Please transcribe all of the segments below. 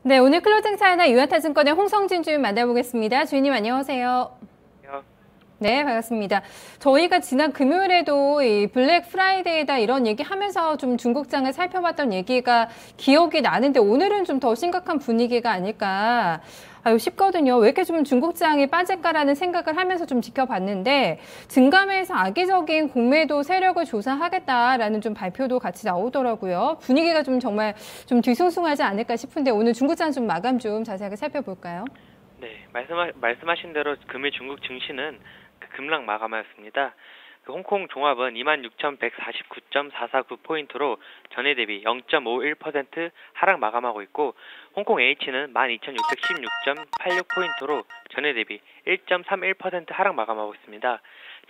네, 오늘 클로징 차이나 유한타증권의 홍성진 주인 만나보겠습니다. 주인님 안녕하세요. 네, 반갑습니다. 저희가 지난 금요일에도 이 블랙 프라이데이다 이런 얘기 하면서 좀 중국장을 살펴봤던 얘기가 기억이 나는데 오늘은 좀 더 심각한 분위기가 아닐까 싶거든요. 왜 이렇게 좀 중국장이 빠질까라는 생각을 하면서 좀 지켜봤는데 증감회에서 악의적인 공매도 세력을 조사하겠다라는 좀 발표도 같이 나오더라고요. 분위기가 좀 정말 좀 뒤숭숭하지 않을까 싶은데 오늘 중국장 좀 마감 좀 자세하게 살펴볼까요? 네, 말씀하신 대로 금일 중국 증시는 급락 마감하였습니다. 홍콩 종합은 26,149.449포인트로 전해 대비 0.51% 하락 마감하고 있고 홍콩 H는 12,616.86포인트로 전해 대비 1.31% 하락 마감하고 있습니다.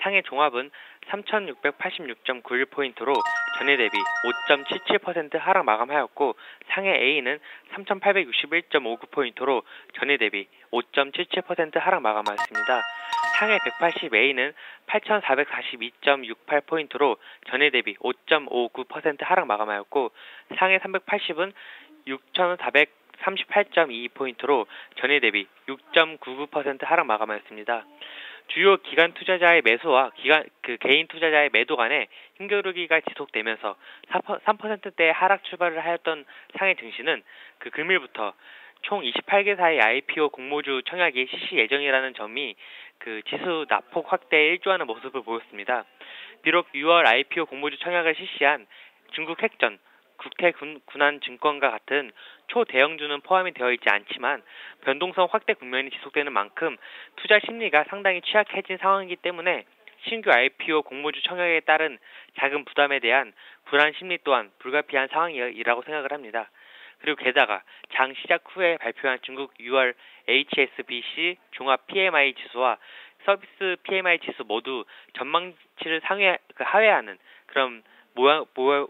상해 종합은 3,686.91포인트로 전해 대비 5.77% 하락 마감하였고 상해 A는 3,861.59포인트로 전해 대비 5.77% 하락 마감하였습니다. 상해 180A는 8,442.68포인트로 전해 대비 5.59% 하락 마감하였고 상해 380은 6,438.22포인트로 전해 대비 6.99% 하락 마감하였습니다. 주요 기관 투자자의 매수와 개인 투자자의 매도 간의 힘겨루기가 지속되면서 3%대의 하락 출발을 하였던 상해 증시는 금일부터 총 28개사의 IPO 공모주 청약이 실시 예정이라는 점이 지수 낙폭 확대에 일조하는 모습을 보였습니다. 비록 6월 IPO 공모주 청약을 실시한 중국 핵전, 국태군안증권과 같은 초대형주는 포함이 되어 있지 않지만 변동성 확대 국면이 지속되는 만큼 투자 심리가 상당히 취약해진 상황이기 때문에 신규 IPO 공모주 청약에 따른 자금 부담에 대한 불안 심리 또한 불가피한 상황이라고 생각을 합니다. 그리고 게다가 장 시작 후에 발표한 중국 6월 HSBC 종합 PMI 지수와 서비스 PMI 지수 모두 전망치를 하회하는 그런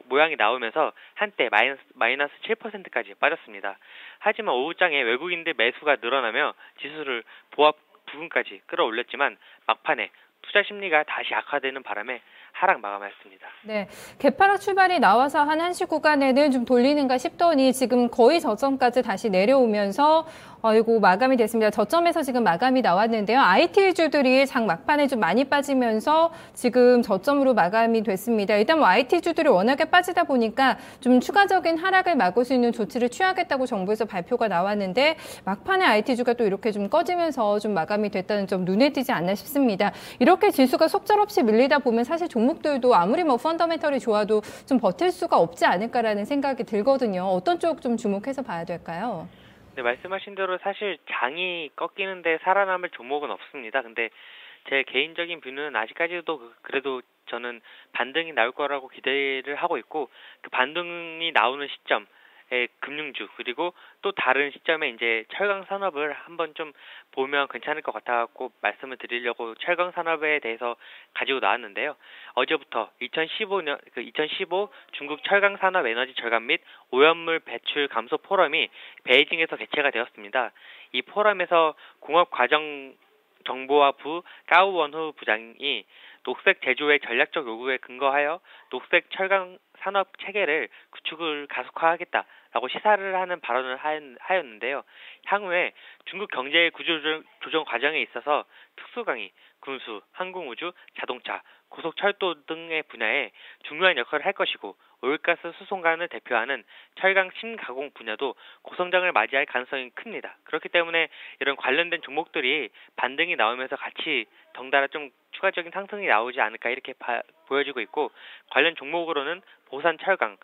모양이 나오면서 한때 마이너스 7%까지 빠졌습니다. 하지만 오후장에 외국인들 매수가 늘어나며 지수를 보합 부근까지 끌어올렸지만 막판에 투자 심리가 다시 악화되는 바람에 하락 마감하였습니다. 네, 개파락 출발이 나와서 한 1시 구간에는 좀 돌리는가 싶더니 지금 거의 저점까지 다시 내려오면서 마감이 됐습니다. 저점에서 지금 마감이 나왔는데요. IT주들이 장 막판에 좀 많이 빠지면서 지금 저점으로 마감이 됐습니다. 일단 IT주들이 워낙에 빠지다 보니까 좀 추가적인 하락을 막을 수 있는 조치를 취하겠다고 정부에서 발표가 나왔는데 막판에 IT주가 또 이렇게 좀 꺼지면서 좀 마감이 됐다는 점 눈에 띄지 않나 싶습니다. 이렇게 지수가 속절없이 밀리다 보면 사실 종목들도 아무리 펀더멘털이 좋아도 좀 버틸 수가 없지 않을까라는 생각이 들거든요. 어떤 쪽 좀 주목해서 봐야 될까요? 네, 말씀하신 대로 사실 장이 꺾이는데 살아남을 종목은 없습니다. 근데 제 개인적인 뷰는 아직까지도 그래도 저는 반등이 나올 거라고 기대를 하고 있고 그 반등이 나오는 시점에 금융주 그리고 또 다른 시점에 이제 철강 산업을 한번 좀 보면 괜찮을 것 같아갖고 말씀을 드리려고 철강 산업에 대해서 가지고 나왔는데요. 어제부터 2015 중국 철강 산업 에너지 절감 및 오염물 배출 감소 포럼이 베이징에서 개최가 되었습니다. 이 포럼에서 공업과정정보화부 까우원후 부장이 녹색 제조의 전략적 요구에 근거하여 녹색 철강 산업 체계를 구축을 가속화하겠다라고 시사를 하는 발언을 하였는데요. 향후에 중국 경제의 구조조정 과정에 있어서 특수강의, 군수, 항공우주, 자동차, 고속철도 등의 분야에 중요한 역할을 할 것이고 오일가스 수송관을 대표하는 철강 신가공 분야도 고성장을 맞이할 가능성이 큽니다. 그렇기 때문에 이런 관련된 종목들이 반등이 나오면서 같이 덩달아 좀 추가적인 상승이 나오지 않을까 이렇게 보여지고 있고 관련 종목으로는 보산철강,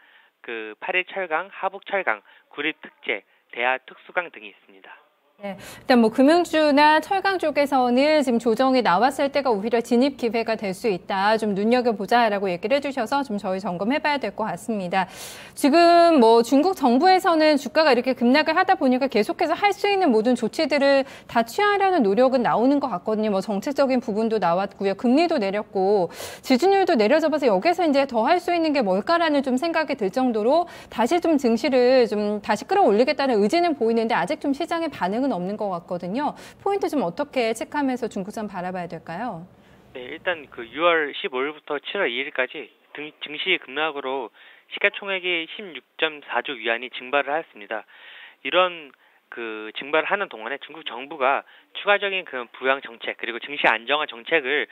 8일철강, 하북철강, 구립특제, 대하특수강 등이 있습니다. 네, 일단 금융주나 철강 쪽에서는 지금 조정이 나왔을 때가 오히려 진입 기회가 될 수 있다. 좀 눈여겨보자라고 얘기를 해주셔서 좀 저희 점검해봐야 될 것 같습니다. 지금 중국 정부에서는 주가가 이렇게 급락을 하다 보니까 계속해서 할 수 있는 모든 조치들을 다 취하려는 노력은 나오는 것 같거든요. 정책적인 부분도 나왔고요. 금리도 내렸고 지준율도 내려져봐서 여기서 이제 더 할 수 있는 게 뭘까라는 좀 생각이 들 정도로 다시 좀 증시를 좀 다시 끌어올리겠다는 의지는 보이는데 아직 좀 시장의 반응은 없는 것 같거든요. 포인트 좀 어떻게 체크하면서 중국장 바라봐야 될까요? 네, 일단 6월 15일부터 7월 2일까지 증시 급락으로 시가총액이 16.4조 위안이 증발을 하였습니다. 이런 그 증발을 하는 동안에 중국 정부가 추가적인 그 부양 정책 그리고 증시 안정화 정책을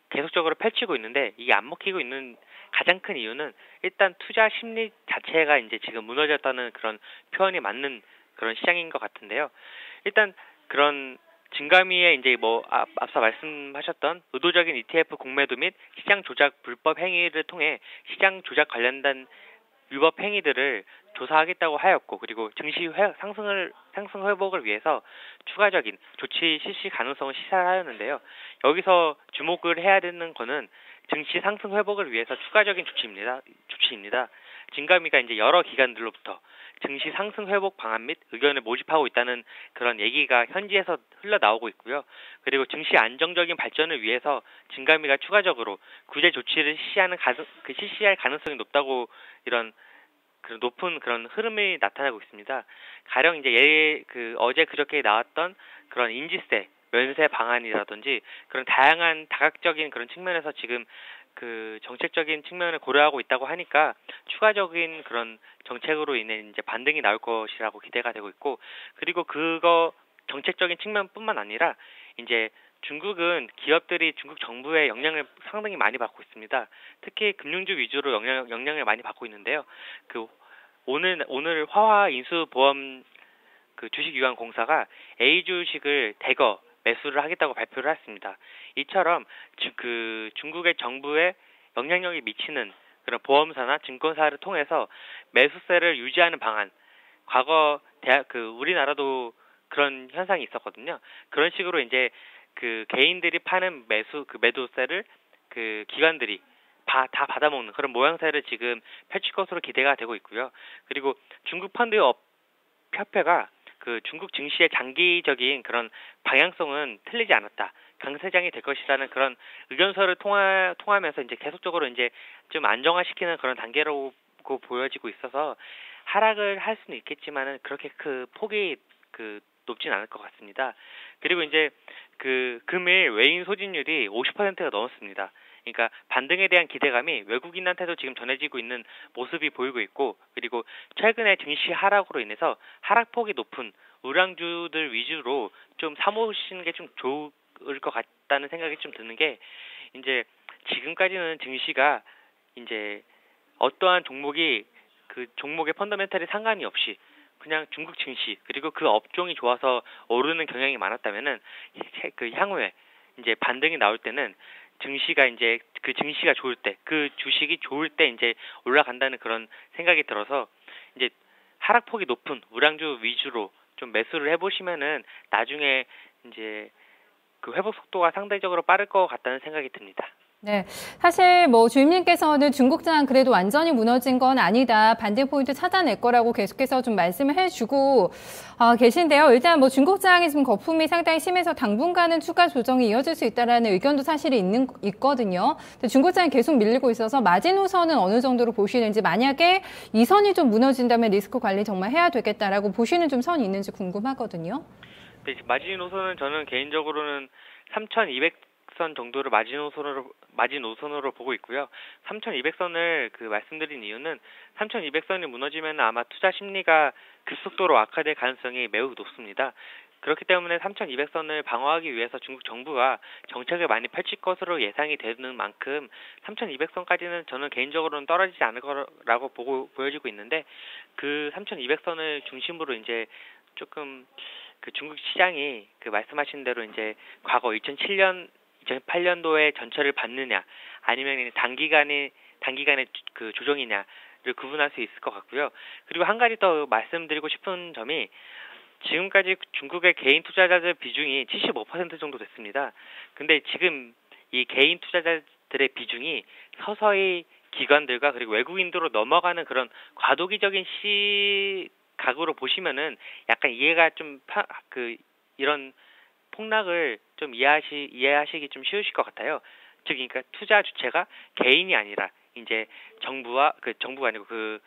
계속적으로 펼치고 있는데 이게 안 먹히고 있는 가장 큰 이유는 일단 투자 심리 자체가 이제 지금 무너졌다는 그런 표현이 맞는 그런 시장인 것 같은데요. 일단 그런 증감위에 이제 뭐 앞서 말씀하셨던 의도적인 ETF 공매도 및 시장 조작 불법 행위를 통해 시장 조작 관련된 위법 행위들을 조사하겠다고 하였고, 그리고 증시 상승 회복을 위해서 추가적인 조치 실시 가능성을 시사하였는데요. 여기서 주목을 해야 되는 거는 증시 상승 회복을 위해서 추가적인 조치입니다. 증감위가 이제 여러 기관들로부터 증시 상승 회복 방안 및 의견을 모집하고 있다는 그런 얘기가 현지에서 흘러나오고 있고요. 그리고 증시 안정적인 발전을 위해서 증감위가 추가적으로 구제 조치를 실시할 가능성이 높다고 이런 그 높은 그런 흐름이 나타나고 있습니다. 가령 이제 어제 그저께 나왔던 그런 인지세, 면세 방안이라든지 그런 다양한 다각적인 그런 측면에서 지금 그 정책적인 측면을 고려하고 있다고 하니까 추가적인 그런 정책으로 인해 이제 반등이 나올 것이라고 기대가 되고 있고, 그리고 그거 정책적인 측면뿐만 아니라 이제 중국은 기업들이 중국 정부의 영향을 상당히 많이 받고 있습니다. 특히 금융주 위주로 영향을 많이 받고 있는데요. 그 오늘 화화 인수보험 그 주식유한공사가 A 주식을 대거 매수를 하겠다고 발표를 했습니다. 이처럼 그 중국의 정부에 영향력이 미치는 그런 보험사나 증권사를 통해서 매수세를 유지하는 방안, 과거 우리나라도 그런 현상이 있었거든요. 그런 식으로 이제 그 개인들이 파는 매도세를 그 기관들이 다 받아먹는 그런 모양새를 지금 펼칠 것으로 기대가 되고 있고요. 그리고 중국 펀드업 협회가 그 중국 증시의 장기적인 그런 방향성은 틀리지 않았다, 강세장이 될 것이라는 그런 의견서를 통하면서 이제 계속적으로 이제 좀 안정화시키는 그런 단계로 보여지고 있어서 하락을 할 수는 있겠지만은 그렇게 폭이 높진 않을 것 같습니다. 그리고 이제 그 금일 외인 소진율이 50%가 넘었습니다. 그러니까 반등에 대한 기대감이 외국인한테도 지금 전해지고 있는 모습이 보이고 있고, 그리고 최근에 증시 하락으로 인해서 하락폭이 높은 우량주들 위주로 좀 사모으시는 게 좀 좋을 것 같다는 생각이 좀 드는 게, 이제 지금까지는 증시가 이제 어떠한 종목이 그 종목의 펀더멘탈에 상관이 없이 그냥 중국 증시 그리고 그 업종이 좋아서 오르는 경향이 많았다면은 그 향후에 이제 반등이 나올 때는 증시가 이제 그 증시가 좋을 때, 그 주식이 좋을 때 이제 올라간다는 그런 생각이 들어서 이제 하락폭이 높은 우량주 위주로 좀 매수를 해보시면은 나중에 이제 그 회복 속도가 상대적으로 빠를 것 같다는 생각이 듭니다. 네, 사실 뭐 주임님께서는 중국장 그래도 완전히 무너진 건 아니다, 반대 포인트 찾아낼 거라고 계속해서 좀 말씀을 해주고 계신데요. 일단 뭐 중국장이 지금 거품이 상당히 심해서 당분간은 추가 조정이 이어질 수 있다라는 의견도 사실 있거든요. 근데 중국장이 계속 밀리고 있어서 마지노선은 어느 정도로 보시는지, 만약에 이 선이 좀 무너진다면 리스크 관리 정말 해야 되겠다라고 보시는 좀 선이 있는지 궁금하거든요. 네, 마지노선은 저는 개인적으로는 3,200선 정도를 마지노선으로 보고 있고요. 3,200선을 말씀드린 이유는 3,200선이 무너지면 아마 투자 심리가 급속도로 악화될 가능성이 매우 높습니다. 그렇기 때문에 3,200선을 방어하기 위해서 중국 정부가 정책을 많이 펼칠 것으로 예상이 되는 만큼 3,200선까지는 저는 개인적으로는 떨어지지 않을 거라고 보여지고 있는데, 그 3,200선을 중심으로 이제 조금 그 중국 시장이 말씀하신 대로 이제 과거 2008년도에 전철을 받느냐 아니면 단기간의 그 조정이냐를 구분할 수 있을 것 같고요. 그리고 한 가지 더 말씀드리고 싶은 점이, 지금까지 중국의 개인 투자자들 비중이 75% 정도 됐습니다. 근데 지금 이 개인 투자자들의 비중이 서서히 기관들과 그리고 외국인으로 넘어가는 그런 과도기적인 시각으로 보시면은 약간 이해가 좀 이런 폭락을 좀 이해하시기 좀 쉬우실 것 같아요. 즉, 그러니까 투자 주체가 개인이 아니라 이제 정부가 아니고 그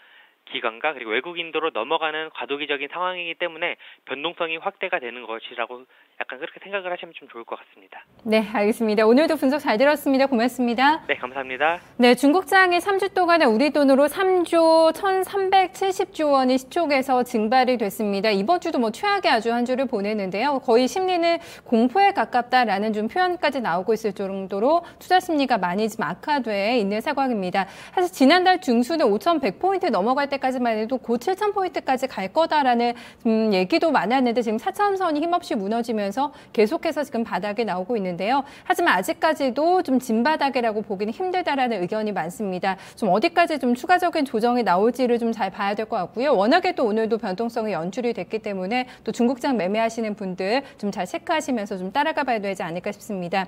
기관과 그리고 외국인도로 넘어가는 과도기적인 상황이기 때문에 변동성이 확대가 되는 것이라고 약간 그렇게 생각을 하시면 좀 좋을 것 같습니다. 네, 알겠습니다. 오늘도 분석 잘 들었습니다. 고맙습니다. 네, 감사합니다. 네, 중국장이 3주 동안에 우리 돈으로 3조 1,370조 원이 시총에서 증발이 됐습니다. 이번 주도 뭐 최악의 아주 한 주를 보내는데요. 거의 심리는 공포에 가깝다라는 좀 표현까지 나오고 있을 정도로 투자 심리가 많이 좀 악화돼 있는 상황입니다. 사실 지난달 중순에 5,100포인트 넘어갈 때까지만 해도 곧 7,000포인트까지 갈 거다라는 얘기도 많았는데 지금 4,000선이 힘없이 무너지면서 계속해서 지금 바닥에 나오고 있는데요. 하지만 아직까지도 좀 진바닥이라고 보기는 힘들다라는 의견이 많습니다. 좀 어디까지 좀 추가적인 조정이 나올지를 좀 잘 봐야 될 것 같고요. 워낙에 또 오늘도 변동성이 연출이 됐기 때문에 또 중국장 매매하시는 분들 좀 잘 체크하시면서 좀 따라가 봐야 되지 않을까 싶습니다.